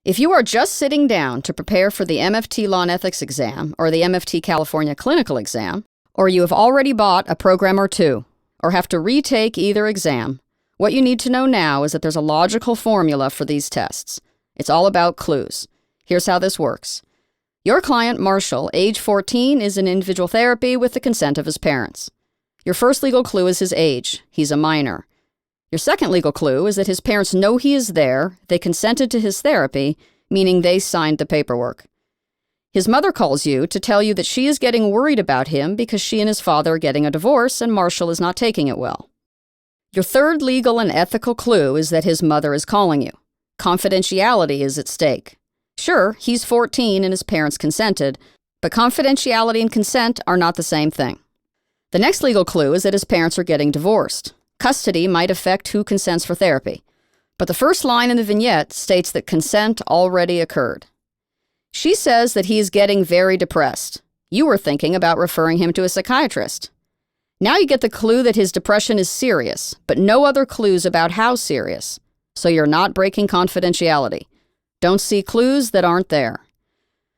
If you are just sitting down to prepare for the MFT Law and Ethics exam or the MFT California Clinical exam, or you have already bought a program or two, or have to retake either exam, what you need to know now is that there's a logical formula for these tests. It's all about clues. Here's how this works. Your client, Marshall, age 14, is in individual therapy with the consent of his parents. Your first legal clue is his age. He's a minor. Your second legal clue is that his parents know he is there, they consented to his therapy, meaning they signed the paperwork. His mother calls you to tell you that she is getting worried about him because she and his father are getting a divorce and Marshall is not taking it well. Your third legal and ethical clue is that his mother is calling you. Confidentiality is at stake. Sure, he's 14 and his parents consented, but confidentiality and consent are not the same thing. The next legal clue is that his parents are getting divorced. Custody might affect who consents for therapy, but the first line in the vignette states that consent already occurred. She says that he is getting very depressed. You were thinking about referring him to a psychiatrist. Now you get the clue that his depression is serious, but no other clues about how serious. So you're not breaking confidentiality. Don't see clues that aren't there.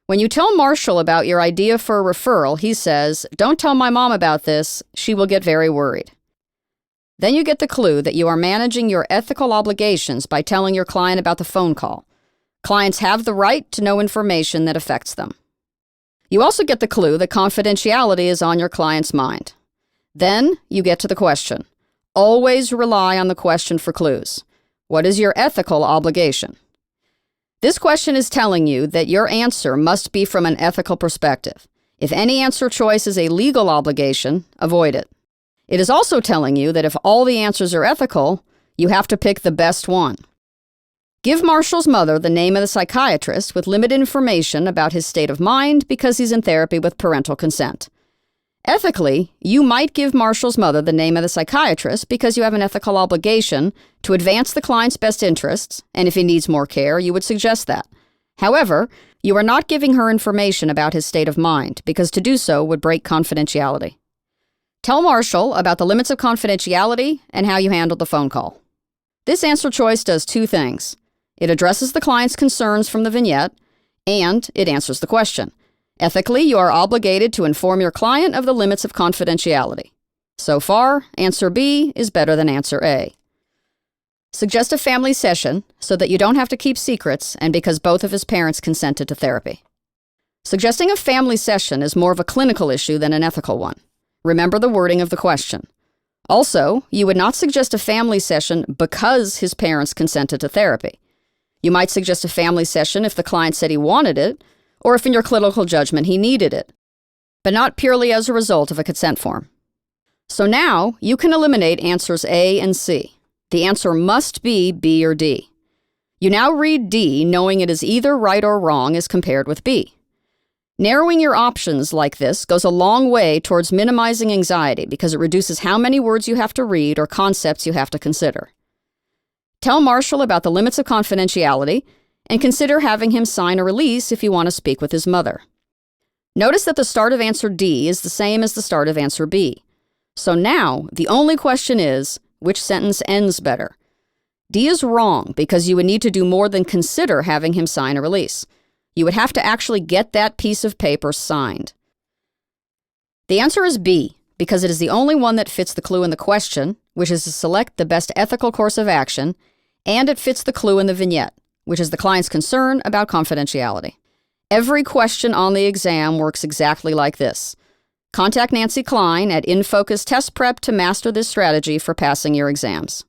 When you tell Marshall about your idea for a referral, he says, "Don't tell my mom about this. She will get very worried." Then you get the clue that you are managing your ethical obligations by telling your client about the phone call. Clients have the right to know information that affects them. You also get the clue that confidentiality is on your client's mind. Then you get to the question. Always rely on the question for clues. What is your ethical obligation? This question is telling you that your answer must be from an ethical perspective. If any answer choice is a legal obligation, avoid it. It is also telling you that if all the answers are ethical, you have to pick the best one. Give Marshall's mother the name of the psychiatrist with limited information about his state of mind because he's in therapy with parental consent. Ethically, you might give Marshall's mother the name of the psychiatrist because you have an ethical obligation to advance the client's best interests, and if he needs more care, you would suggest that. However, you are not giving her information about his state of mind because to do so would break confidentiality. Tell Marshall about the limits of confidentiality and how you handled the phone call. This answer choice does two things. It addresses the client's concerns from the vignette, and it answers the question. Ethically, you are obligated to inform your client of the limits of confidentiality. So far, answer B is better than answer A. Suggest a family session so that you don't have to keep secrets and because both of his parents consented to therapy. Suggesting a family session is more of a clinical issue than an ethical one. Remember the wording of the question. Also, you would not suggest a family session because his parents consented to therapy. You might suggest a family session if the client said he wanted it, or if in your clinical judgment he needed it, but not purely as a result of a consent form. So now you can eliminate answers A and C. The answer must be B or D. You now read D knowing it is either right or wrong as compared with B. Narrowing your options like this goes a long way towards minimizing anxiety because it reduces how many words you have to read or concepts you have to consider. Tell Marshall about the limits of confidentiality and consider having him sign a release if you want to speak with his mother. Notice that the start of answer D is the same as the start of answer B. So now, the only question is, which sentence ends better? D is wrong because you would need to do more than consider having him sign a release. You would have to actually get that piece of paper signed. The answer is B because it is the only one that fits the clue in the question, which is to select the best ethical course of action, and it fits the clue in the vignette, which is the client's concern about confidentiality. Every question on the exam works exactly like this. Contact Nancy Klein at InFocus Test Prep to master this strategy for passing your exams.